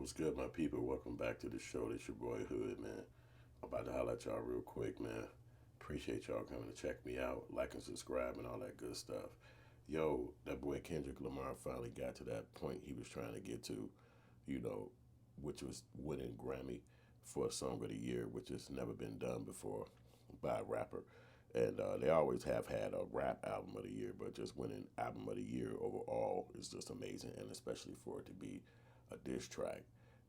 What's good, my people? Welcome back to the show. This your boy Hood, man. I'm about to holler at y'all real quick, man. Appreciate y'all coming to check me out, like and subscribe, and all that good stuff. Yo, that boy Kendrick Lamar finally got to that point he was trying to get to, you know, which was winning Grammy for a Song of the Year, which has never been done before by a rapper. And they always have had a rap album of the year, but just winning album of the year overall is just amazing, and especially for it to be a diss track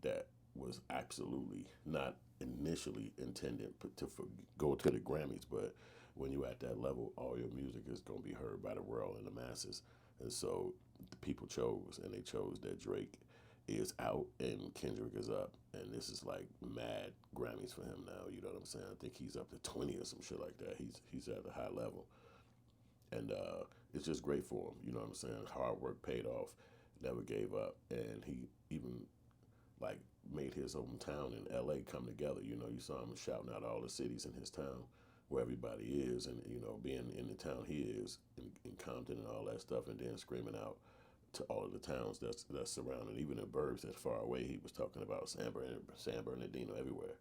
that was absolutely not initially intended go to the Grammys, but when you're at that level, all your music is going to be heard by the world and the masses. And so the people chose, and they chose that Drake is out and Kendrick is up. And this is like mad Grammys for him now. You know what I'm saying? I think he's up to 20 or some shit like that. He's at a high level. And it's just great for him. You know what I'm saying? Hard work paid off, never gave up. And he even like made his hometown in LA come together. You know, you saw him shouting out all the cities in his town where everybody is, and you know, being in the town he is in Compton and all that stuff, and then screaming out to all of the towns that's surrounding, even the burbs that's far away. He was talking about San Bernardino, everywhere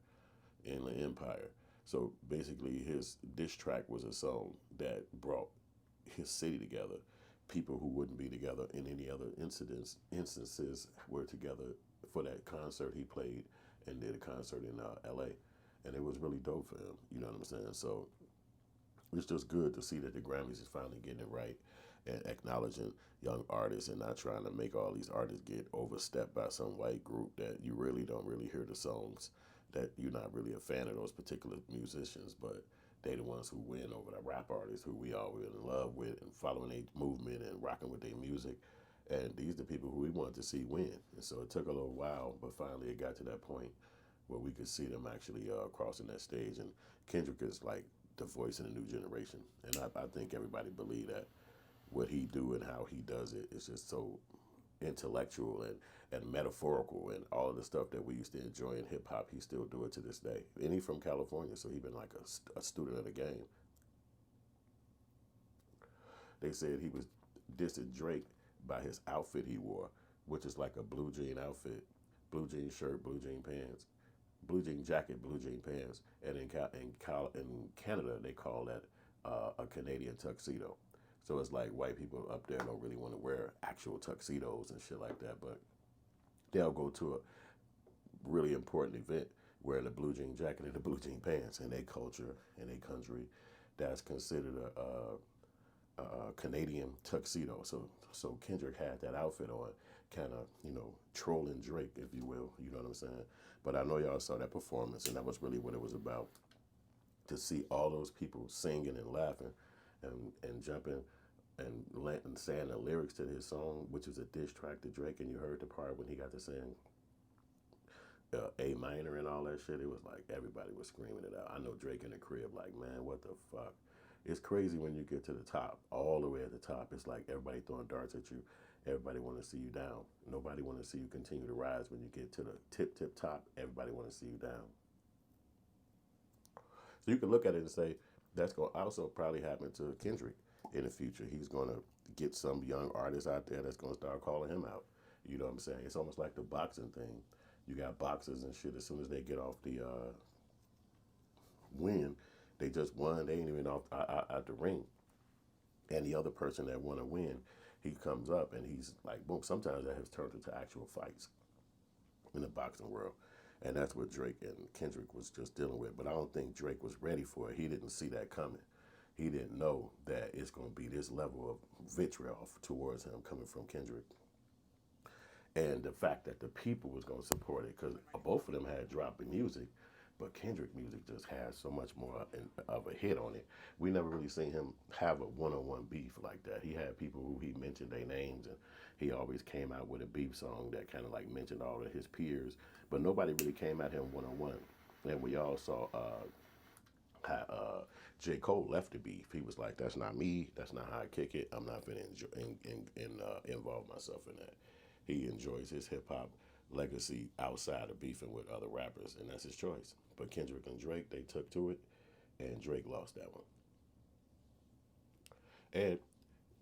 in the Empire. So basically, his diss track was a song that brought his city together. People who wouldn't be together in any other instances were together for that concert he played and did a concert in L.A. And it was really dope for him. You know what I'm saying? So it's just good to see that the Grammys is finally getting it right and acknowledging young artists and not trying to make all these artists get overstepped by some white group that you really don't really hear the songs, that you're not really a fan of those particular musicians, but they the ones who win over the rap artists who we all were in love with and following their movement and rocking with their music. And these are the people who we wanted to see win. And so it took a little while, but finally it got to that point where we could see them actually crossing that stage. And Kendrick is like the voice of the new generation. And I think everybody believe that what he do and how he does it is just so intellectual and metaphorical and all of the stuff that we used to enjoy in hip hop. He still do it to this day. And he from California, so he been like a student of the game. They said he was dissing Drake by his outfit he wore, which is like a blue jean outfit, blue jean shirt, blue jean pants, blue jean jacket, blue jean pants, and in Canada they call that a Canadian tuxedo. So it's like white people up there don't really want to wear actual tuxedos and shit like that, but they'll go to a really important event wearing a blue jean jacket and the blue jean pants in their culture, in their country. That's considered a Canadian tuxedo. So Kendrick had that outfit on, kind of trolling Drake, if you will. You know what I'm saying? But I know y'all saw that performance, and that was really what it was about. To see all those people singing and laughing, and jumping, and saying the lyrics to his song, which is a diss track to Drake, and you heard the part when he got to sing A minor and all that shit. It was like everybody was screaming it out. I know Drake in the crib, like, man, what the fuck? It's crazy when you get to the top, all the way at the top. It's like everybody throwing darts at you. Everybody want to see you down. Nobody want to see you continue to rise. When you get to the tip top, everybody want to see you down. So you can look at it and say that's going to also probably happen to Kendrick in the future. He's going to get some young artist out there that's going to start calling him out. You know what I'm saying? It's almost like the boxing thing. You got boxers and shit. As soon as they get off the win, they just won. They ain't even off out the ring. And the other person that want to win, he comes up and he's like, boom. Sometimes that has turned into actual fights in the boxing world. And that's what Drake and Kendrick was just dealing with. But I don't think Drake was ready for it. He didn't see that coming. He didn't know that it's going to be this level of vitriol towards him coming from Kendrick. And the fact that the people was going to support it, because both of them had dropping music, but Kendrick music just has so much more of a hit on it. We never really seen him have a one-on-one beef like that. He had people who he mentioned their names, and he always came out with a beef song that kind of like mentioned all of his peers, but nobody really came at him one-on-one. And we all saw how J. Cole left the beef. He was like, "That's not me. That's not how I kick it. I'm not gonna involve myself in that." He enjoys his hip hop legacy outside of beefing with other rappers, and that's his choice. But Kendrick and Drake, they took to it, and Drake lost that one. And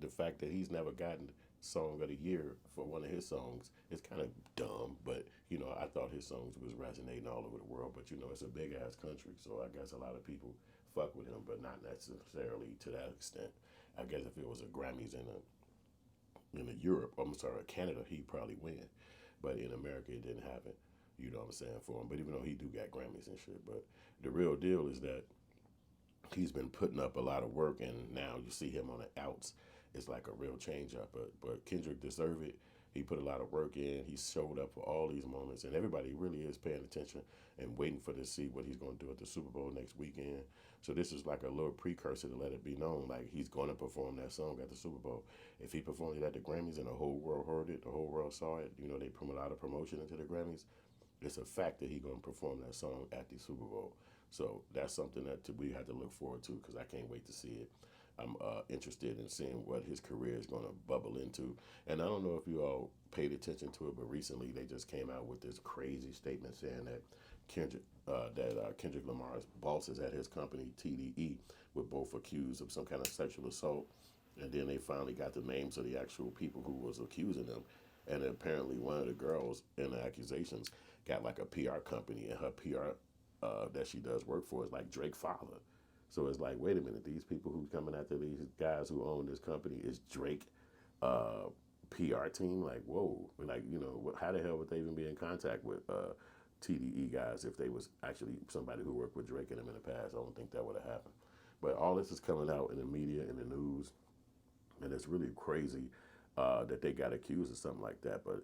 the fact that he's never gotten Song of the Year for one of his songs is kind of dumb, but I thought his songs was resonating all over the world, but it's a big ass country, so I guess a lot of people fuck with him, but not necessarily to that extent. I guess if it was a Grammys in a Europe, I'm sorry, Canada, he'd probably win, but in America it didn't happen. You know what I'm saying for him. But even though he do got Grammys and shit, but the real deal is that he's been putting up a lot of work, and now you see him on the outs. It's like a real change up. But Kendrick deserved it. He put a lot of work in. He showed up for all these moments, and everybody really is paying attention and waiting for to see what he's going to do at the Super Bowl next weekend. So this is like a little precursor to let it be known, like he's going to perform that song at the Super Bowl. If he performed it at the Grammys and the whole world heard it, the whole world saw it. They put a lot of promotion into the Grammys. It's a fact that he's going to perform that song at the Super Bowl. So that's something that we have to look forward to because I can't wait to see it. I'm interested in seeing what his career is going to bubble into. And I don't know if you all paid attention to it, but recently they just came out with this crazy statement saying that Kendrick Lamar's bosses at his company, TDE, were both accused of some kind of sexual assault. And then they finally got the names of the actual people who was accusing them. And apparently one of the girls in the accusations got like a PR company, and her PR that she does work for is like Drake's father. So it's like, wait a minute, these people who's coming after these guys who own this company is Drake PR team? Like, whoa. Like, how the hell would they even be in contact with TDE guys if they was actually somebody who worked with Drake and them in the past? I don't think that would have happened. But all this is coming out in the media, in the news, and it's really crazy that they got accused of something like that. But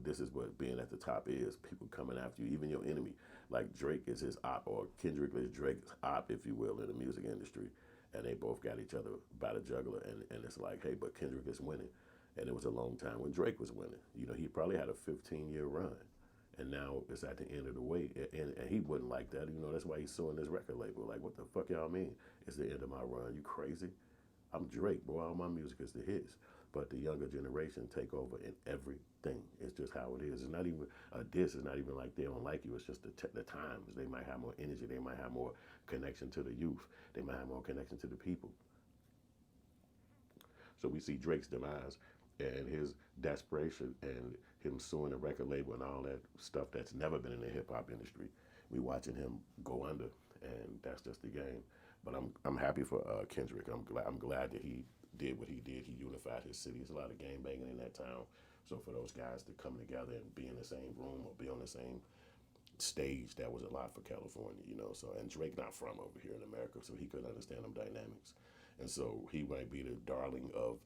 this is what being at the top is: people coming after you, even your enemy. Like Drake is his op, or Kendrick is Drake's op, if you will, in the music industry, and they both got each other by the jugular. And it's like, hey, but Kendrick is winning, and it was a long time when Drake was winning. He probably had a 15-year run. And now it's at the end of the way, and he wouldn't like that. That's why he's suing his record label. Like, what the fuck y'all mean? It's the end of my run. You crazy? I'm Drake, boy. All my music is the hits. But the younger generation take over in everything. It's just how it is. It's not even a diss. It's not even like they don't like you. It's just the times. They might have more energy. They might have more connection to the youth. They might have more connection to the people. So we see Drake's demise and his desperation and him suing the record label and all that stuff that's never been in the hip hop industry. We watching him go under, and that's just the game. But I'm happy for Kendrick. I'm glad that he did what he did. He unified his city. There's a lot of gang banging in that town. So for those guys to come together and be in the same room or be on the same stage, that was a lot for California. So, and Drake not from over here in America, so he couldn't understand them dynamics. And so he might be the darling of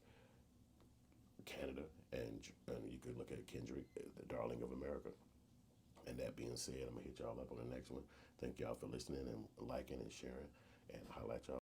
Canada, and you could look at Kendrick, the darling of America. And that being said, I'm gonna hit y'all up on the next one. Thank y'all for listening and liking and sharing, and holla at y'all.